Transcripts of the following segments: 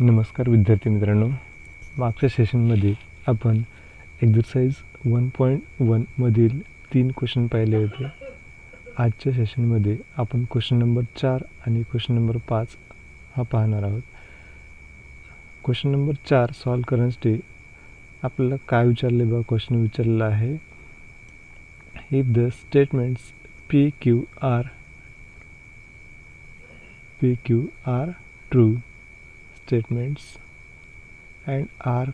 नमस्कार विद्यार्थी मित्रांनो, मागच्या सेशनमध्ये आपण एक्झरसाइज 1.1 मधील 3 क्वेश्चन पाहिले होते. आजच्या सेशनमध्ये आपण क्वेश्चन नंबर 4 आणि क्वेश्चन नंबर 5 हा पाहणार आहोत. क्वेश्चन नंबर 4 सॉल्व करण्यासाठी आपल्याला काय विचारले बघा. क्वेश्चन विचारलेला आहे, if the statements PQ are true statements and R,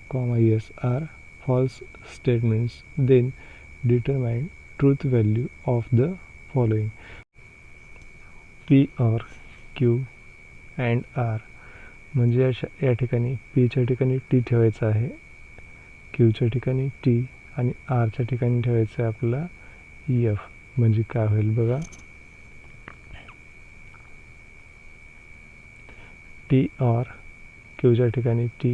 S are false statements, then determine truth value of the following. P or Q and R म्हणजे या ठिकाणी P च्या ठिकाणी T ठेवायचा आहे, Q च्या ठिकाणी T आणि R च्या ठिकाणी ठेवायचं आहे आपल्याला F. म्हणजे काय होईल बघा, T or Q च्या ठिकाणी T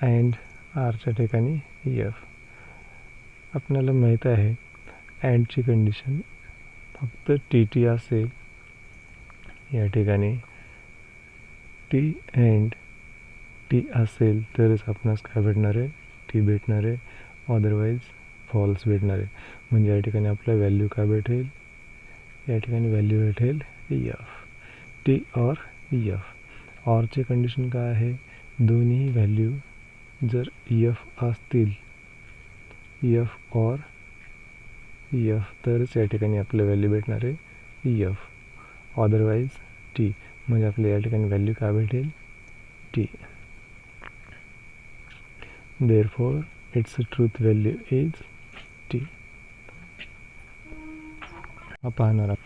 अँड R च्या ठिकाणी F. आपल्याला माहीत आहे अँडची कंडिशन फक्त TT असेल, या ठिकाणी T अँड T असेल तरच आपणास काय भेटणार आहे, T भेटणार आहे, अदरवाईज फॉल्स भेटणार आहे. म्हणजे या ठिकाणी आपल्याला व्हॅल्यू काय भेटेल, या ठिकाणी व्हॅल्यू भेटेल F, T और F. ऑरची कंडिशन काय आहे, दोन्ही व्हॅल्यू जर F असतील, F और F, तरच या ठिकाणी आपल्याला व्हॅल्यू भेटणार आहे F, अदरवाईज T. म्हणजे आपल्या या ठिकाणी व्हॅल्यू काय भेटेल, T. Therefore it's truth value is T. हा पाहणार आहोत.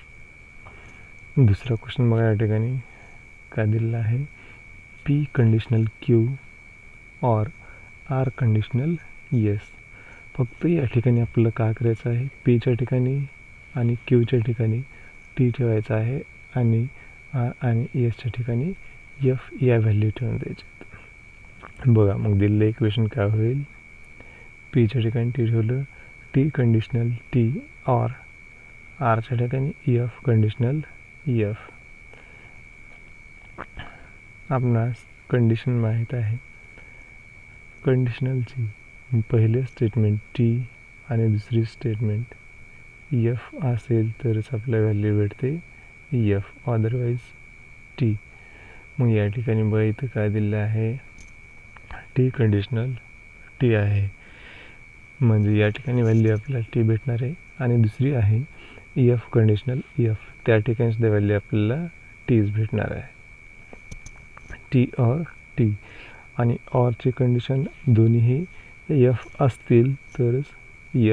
दुसरा क्वेश्चन बघा, या ठिकाणी काय दिलेला आहे, P कंडिशनल Q और R कंडिशनल S. फक्त या ठिकाणी आपल्याला काय करायचं आहे, P च्या ठिकाणी आणि Q च्या ठिकाणी T ठेवायचा आहे आणि R आणि S च्या ठिकाणी F या व्हॅल्यू ठेवून द्यायचे. बघा मग दिलेलं इक्वेशन काय होईल, P च्या ठिकाणी T ठेवलं, T कंडिशनल T और R च्या ठिकाणी F कंडिशनल F. आपणास कंडिशन माहीत आहे, कंडिशनलची पहिले स्टेटमेंट T आणि दुसरी स्टेटमेंट F असेल तरच आपल्या व्हॅल्यू भेटते F, अदरवाईज T. मग या ठिकाणी बघा इथं काय दिलेलं आहे, T कंडिशनल T आहे, म्हणजे या ठिकाणी व्हॅल्यू आपल्याला T भेटणार आहे. आणि दुसरी आहे F कंडिशनल F, त्या ठिकाणी सुद्धा व्हॅल्यू आपल्याला Tच भेटणार आहे, T और T. आणि ऑरची कंडिशन दोन्हीही F असतील तरच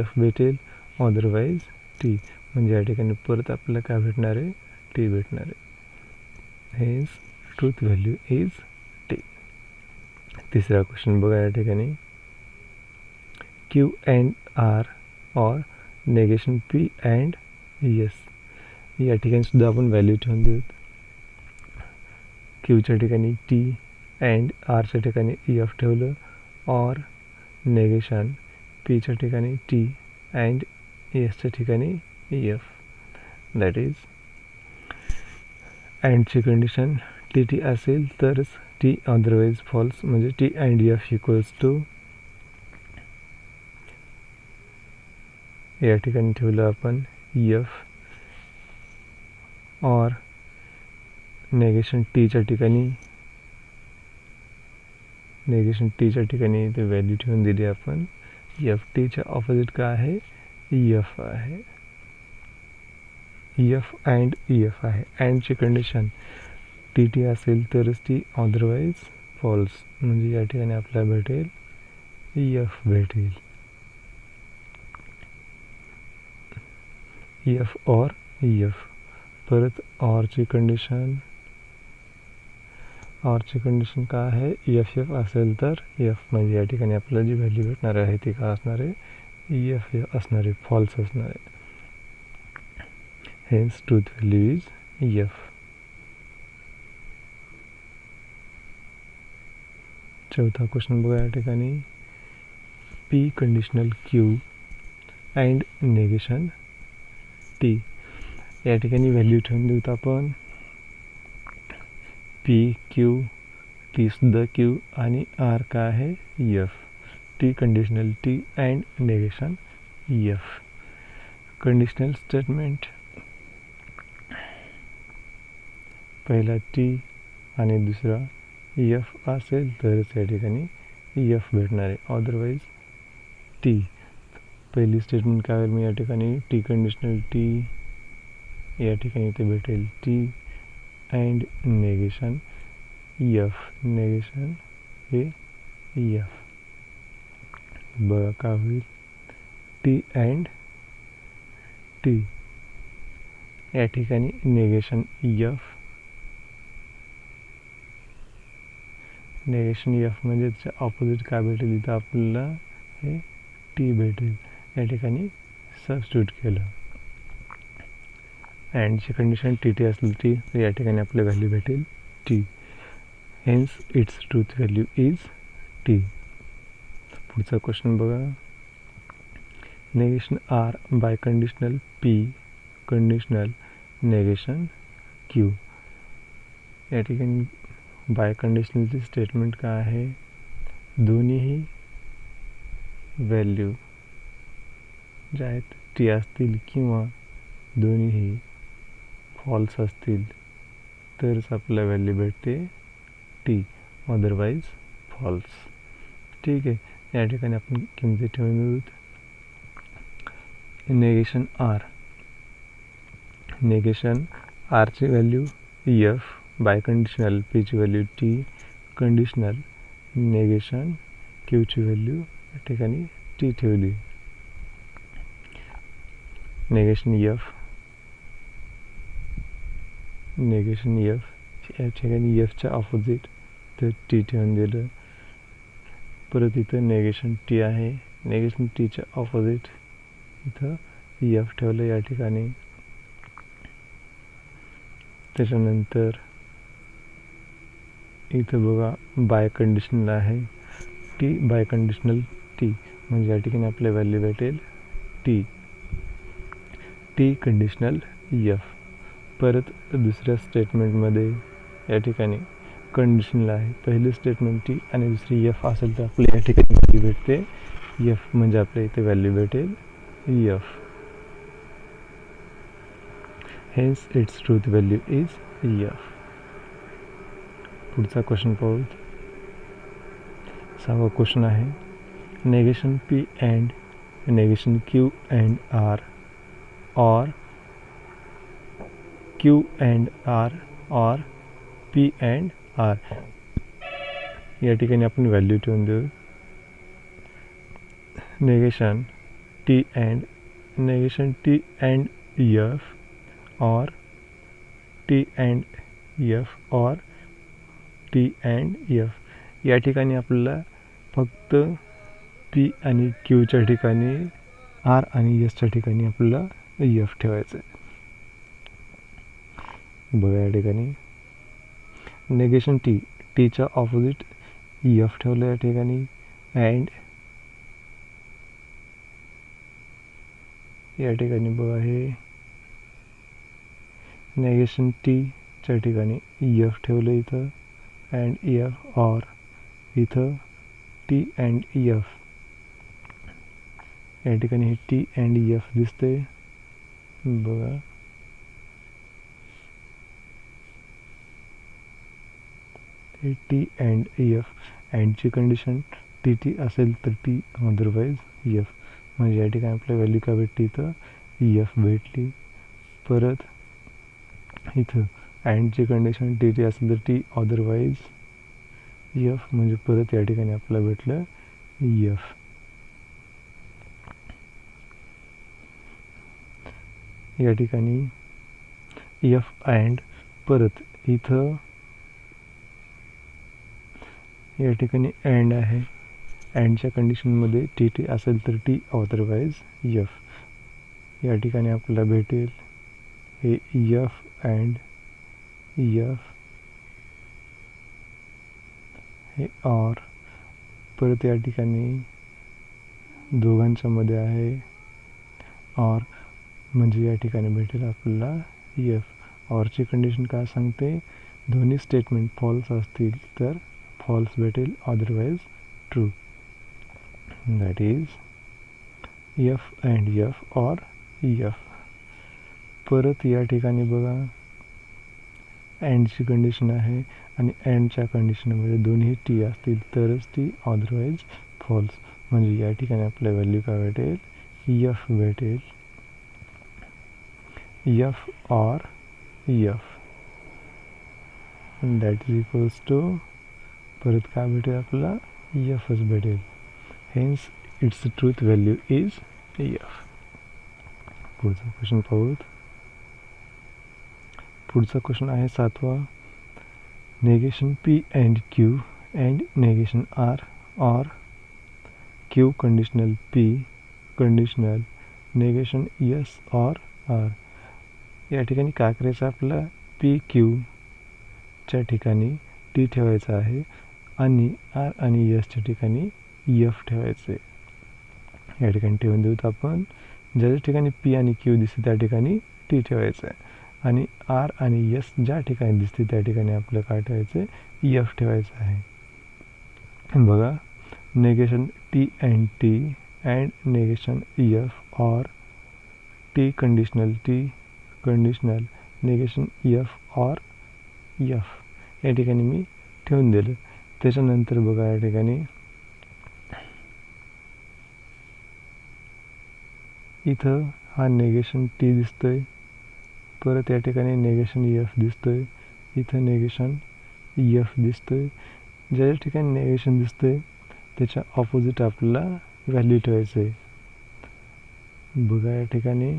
F भेटेल, अदरवाईज T. म्हणजे या ठिकाणी परत आपल्याला काय भेटणार आहे, T भेटणार आहे. Hedge truth value is T. तिसरा क्वेश्चन बघा, या ठिकाणी Q अँड R और नेगेशन P अँड S. या ठिकाणी सुद्धा आपण व्हॅल्यू ठेवून देऊ. Q च्या ठिकाणी T अँड R च्या ठिकाणी F ठेवलं, और नेगेशन P च्या ठिकाणी T अँड S च्या ठिकाणी F. दॅट इज अँडची कंडिशन TT असेल तरच T, अदरवाईज फॉल्स. म्हणजे T and F equals to, या ठिकाणी ठेवलं आपण F और नेगेशन T च्या ठिकाणी, नेगेशन T च्या ठिकाणी ते व्हॅल्यू ठेवून दिली आपण F. T च्या ऑपोजिट काय आहे, F आहे, F अँड F आहे. अँडची कंडिशन TT असेल तरच ती, अदरवाईज फॉल्स. म्हणजे या ठिकाणी आपल्याला भेटेल F भेटेल, F और F. परत ऑरची कंडिशन, ऑरची कंडिशन काय आहे, F असेल तर F. म्हणजे या ठिकाणी आपल्याला जी व्हॅल्यू भेटणार आहे ती काय असणार आहे, F असणार आहे, फॉल्स असणार आहे. Hence truth value is F. चौथा क्वेश्चन बघा, या ठिकाणी P conditional Q and negation T. या ठिकाणी व्हॅल्यू ठेवून देऊत आपण P, Q, टी सुद्धा क्यू आणि आर काय आहे F. T conditional T and negation F. Conditional statement पहिला टी आणि दुसरा एफ असेल तरच या ठिकाणी एफ भेटणार आहे, अदरवाईज टी. पहिली स्टेटमेंट काय होईल, मी या ठिकाणी टी कंडिशनल टी, या ठिकाणी इथे भेटेल T and negation F. Negation हे एफ. बघा काय होईल, टी अँड टी, या ठिकाणी नेगेशन एफ. नेगेशन एफ म्हणजे त्याच्या ऑपोजिट काय भेटेल, इथं आपल्याला हे टी भेटेल, या ठिकाणी सबस्टिट्यूट केलं. अँडची कंडिशन टी टी असली टी, तर या ठिकाणी आपल्याला व्हॅल्यू भेटेल T. Hence it's truth value is T. पुढचा क्वेश्चन बघा. Negation R biconditional P conditional negation Q. या ठिकाणी बाय कंडिशनलची स्टेटमेंट काय आहे, दोन्हीही व्हॅल्यू ज्या आहेत टी असतील किंवा दोन्हीही फॉल्स असतील तरच आपल्याला व्हॅल्यू भेटते टी, अदरवाईज फॉल्स. ठीक आहे, या ठिकाणी आपण किमती ठेवून देऊत. नेगेशन आर, नेगेशन आरची व्हॅल्यू एफ बाय कंडिशनल पीची व्हॅल्यू टी कंडिशनल नेगेशन क्यूची व्हॅल्यू या ठिकाणी टी ठेवली. नेगेशन एफ, नेगेशन एफ या ठिकाणी एफच्या ऑपोजिट तर टी ठेवून दिलं. परत इथं नेगेशन टी आहे, नेगेशन टीच्या ऑपोजिट इथं एफ ठेवलं या ठिकाणी. त्याच्यानंतर इथं बघा बाय कंडिशनल आहे, टी बाय कंडिशनल टी म्हणजे या ठिकाणी आपल्या व्हॅल्यू भेटेल टी. T conditional F. परत दुसऱ्या स्टेटमेंटमध्ये या ठिकाणी कंडिशनल आहे, पहिली स्टेटमेंट टी आणि दुसरी एफ असेल तर आपल्या या ठिकाणी व्हॅल्यू भेटते एफ, म्हणजे आपल्या इथे व्हॅल्यू भेटेल F. Hence it's truth value is F. पुढचा क्वेश्चन पाहू. 6वा क्वेश्चन आहे. Negation P and negation Q and R or Q and R or P and R. या ठिकाणी आपण व्हॅल्यू ठेवून देऊ. Negation T and F or T and F or P and F. या ठिकाणी आपल्याला फक्त पी आणि क्यूच्या ठिकाणी आर आणि एसच्या ठिकाणी आपल्याला एफ ठेवायचं आहे. बघा या ठिकाणी नेगेशन टी, टीच्या ऑपोजिट एफ ठेवलं या ठिकाणी. अँड या ठिकाणी बघा हे नेगेशन टीच्या ठिकाणी एफ ठेवलं इथं अँड एफ और इथं टी अँड एफ. या ठिकाणी हे टी अँड एफ दिसते बघा. हे टी अँड एफ. अँडची कंडिशन टी टी असेल तर टी, अदरवाईज एफ. म्हणजे या ठिकाणी आपल्या व्हॅल्यू काय भेटली, तर एफ भेटली. परत इथं अँडची कंडिशन टी टी असेल तर टी, अदरवाईज एफ. म्हणजे परत या ठिकाणी आपल्याला भेटलं एफ. या ठिकाणी एफ अँड परत इथं या ठिकाणी अँड आहे. अँडच्या कंडिशनमध्ये टी टी असेल तर टी, अदरवाईज एफ. या ठिकाणी आपल्याला भेटेल हे एफ अँड एफ हे और. परत या ठिकाणी दोघांच्या मध्ये आहे और, म्हणजे या ठिकाणी भेटेल आपल्याला एफ. ऑरची कंडिशन काय सांगते, दोन्ही स्टेटमेंट फॉल्स असतील तर फॉल्स भेटेल, otherwise true. That is F and F or F. परत या ठिकाणी बघा अँडची कंडिशन आहे आणि अँडच्या कंडिशनमध्ये दोन्ही टी असतील तरच टी, अदरवाईज फॉल्स. म्हणजे या ठिकाणी आपल्या व्हॅल्यू काय भेटेल, एफ भेटेल, F or F. That is equals to परत काय भेटेल आपल्याला, एफच भेटेल. Hence it's truth value is F. पुढचा क्वेश्चन पाहूत. पुढचा क्वेश्चन आहे 7वा. Negation P and Q and negation R or Q conditional P conditional negation yes or R. या ठिकाणी काय करायचं आपल्याला, पी क्यूच्या ठिकाणी टी ठेवायचा आहे आणि आर आणि यसच्या ठिकाणी एफ ठेवायचे. या ठिकाणी ठेवून देऊत आपण. ज्या ठिकाणी पी आणि क्यू दिसते त्या ठिकाणी टी ठेवायचं आहे आणि आर आणि यस ज्या ठिकाणी दिसते त्या ठिकाणी आपलं काय ठेवायचं आहे, एफ ठेवायचं आहे. बघा negation T and T and negation F or T conditional negation F or F. या ठिकाणी मी ठेवून दिलं. त्याच्यानंतर बघा या ठिकाणी इथं हा नेगेशन टी दिसतोय, परत या ठिकाणी नेगेशन एफ दिसतोय, इथं नेगेशन एफ दिसतोय. ज्या ठिकाणी नेगेशन दिसतोय त्याच्या ऑपोजिट आपल्याला व्हॅल्यू ठेवायचं आहे. बघा या ठिकाणी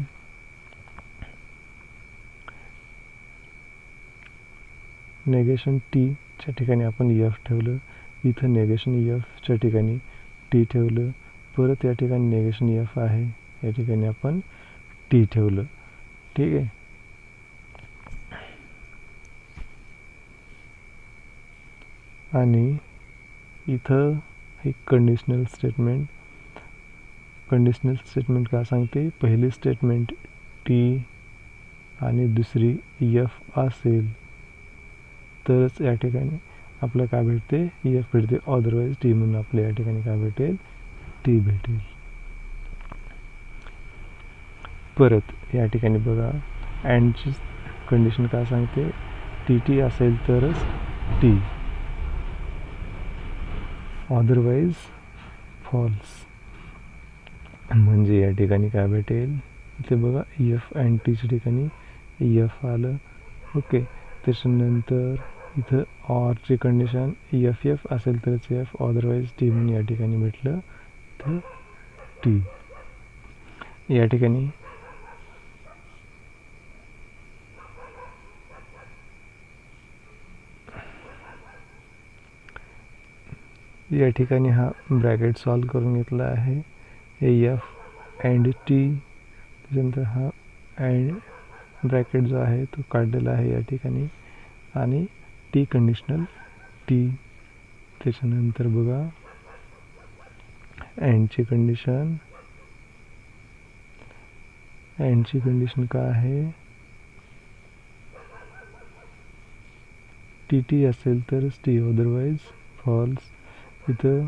नेगेशन टीच्या ठिकाणी आपण एफ ठेवलं, इथं नेगेशन एफच्या ठिकाणी टी ठेवलं, परत या ठिकाणी नेगेशन एफ आहे या ठिकाणी आपण टी ठेवलं. ठीक आहे. आणि इथं एक कंडिशनल स्टेटमेंट काय सांगते, पहिली स्टेटमेंट टी आणि दुसरी एफ असेल तरच या ठिकाणी आपलं काय भेटते, एफ भेटते, अदरवाईज टी. म्हणून आपल्या या ठिकाणी काय भेटेल, टी भेटेल. परत या ठिकाणी बघा अँडची कंडिशन काय सांगते, टी टी असेल तरच टी, अदरवाईज फॉल्स. म्हणजे या ठिकाणी काय भेटेल, इथे बघा एफ अँड टीच्या ठिकाणी एफ आलं. ओके. त्याच्यानंतर इथं ऑरची कंडिशन एफ एफ असेल तरच एफ, अदरवाईज टी म्हणून या ठिकाणी भेटलं तर टी. या ठिकाणी हा ब्रॅकेट सॉल्व करून घेतला आहे. एफ अँड टी, त्याच्यानंतर हा अँड ब्रॅकेट जो आहे तो काढलेला आहे या ठिकाणी आणि टी कंडिशनल टी. त्याच्यानंतर बघा अँडची कंडिशन काय आहे, टी टी असेल तरच टी, अदरवाईज फॉल्स. इथं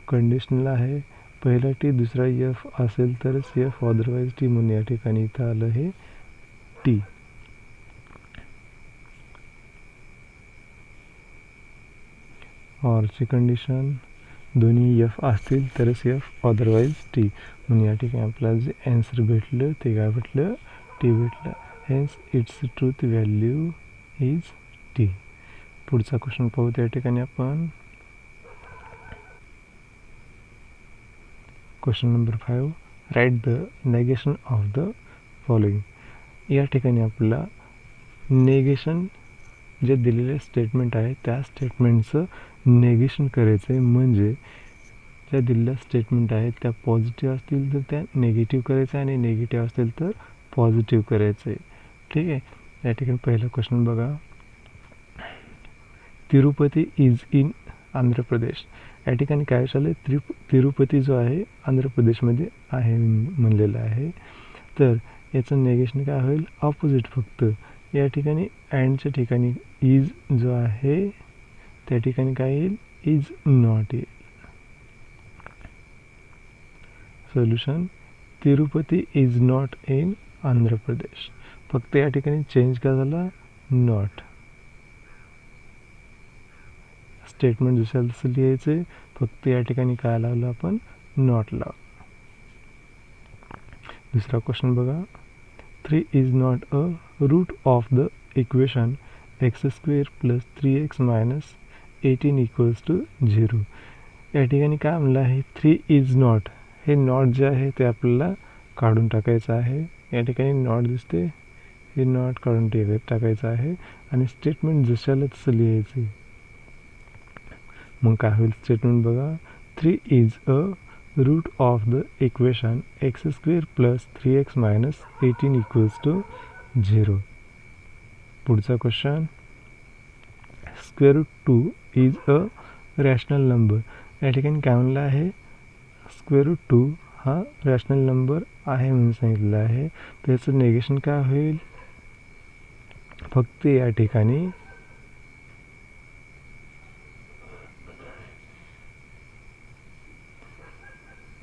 कंडिशनल आहे, पहिला टी दुसरा एफ असेल तरच एफ, अदरवाईज टी म्हणून या ठिकाणी इथं आलं हे टी. ऑरची कंडिशन दोन्ही एफ असतील तरच एफ, अदरवाईज टी म्हणून या ठिकाणी आपल्याला जे आन्सर भेटलं ते काय भेटलं, टी भेटलं. Hence it's truth value is T. पुढचा क्वेश्चन पाहू. त्या ठिकाणी आपण question number 5, right the negation of the following. या ठिकाणी आपल्याला नेगेशन जे दिलेले स्टेटमेंट आहे त्या स्टेटमेंटचं नेगेशन करायचं आहे. म्हणजे ज्या दिलेल्या स्टेटमेंट आहेत त्या पॉझिटिव्ह असतील तर त्या नेगेटिव्ह करायचं आहे आणि नेगेटिव्ह असतील तर पॉझिटिव्ह करायचं आहे. ठीक आहे. या ठिकाणी पहिला क्वेश्चन बघा, तिरुपती इज इन आंध्र प्रदेश. या ठिकाणी काय झालं, तिरुपती जो आहे आंध्र प्रदेशमध्ये आहे म्हणलेलं आहे. तर याचं नेगेशन काय होईल, ऑपोजिट. फक्त या ठिकाणी अँडच्या ठिकाणी इज जो आहे त्या ठिकाणी काय येईल, इज नॉट येईल. Solution, Tirupati is not in Andhra Pradesh. फक्त या ठिकाणी चेंज का झाला, नॉट. स्टेटमेंट दुसऱ्या तसं लिहायचे, फक्त या ठिकाणी काय लावलं आपण, नॉट लाव. दुसरा क्वेश्चन बघा, 3 is not a route of the equation x² + 3x - 18 = 0. या ठिकाणी काय म्हणलं आहे, 3 इज नॉट, हे नॉट जे आहे ते आपल्याला काढून टाकायचं आहे. या ठिकाणी नॉट दिसते, हे नॉट काढून टाकायचं आहे आणि स्टेटमेंट जशाला तसं लिहायचं. मग काय होईल स्टेटमेंट बघा, 3 is a route of the equation x² + 3x - 18 = 0. पुढचा question, √2 is a rational number. या ठिकाणी काय म्हणलं आहे, √2 हा रॅशनल नंबर आहे म्हणून सांगितलं आहे. त्याचं नेगेशन काय होईल, फक्त या ठिकाणी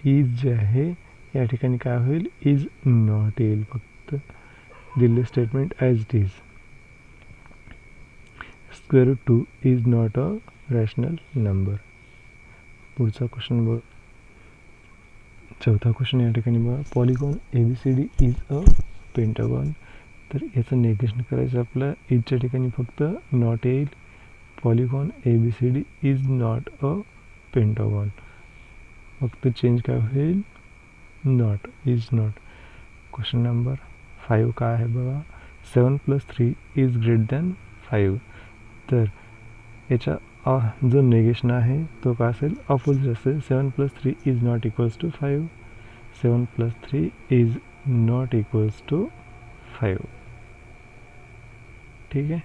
इज जे आहे या ठिकाणी काय होईल, इज नॉट येईल. फक्त दिले statement as it is. √2 is not a rational number. पुढचा क्वेश्चन बघ, चौथा क्वेश्चन या ठिकाणी बघा, polygon ABCD is a pentagon. तर याचं नेगेशन करायचं आपलं, इजच्या ठिकाणी फक्त नॉट येईल. Polygon ABCD is not a pentagon. फक्त चेंज काय होईल, not, is not. Question number 5 काय आहे बघा, 7 + 3 इज ग्रेटर दॅन 5. तर याच्या जो नेगेशन आहे तो काय असेल, अपोजिट असेल. 7 + 3 is not equals to 5. 7 + 3 is not equals to 5. ठीक आहे.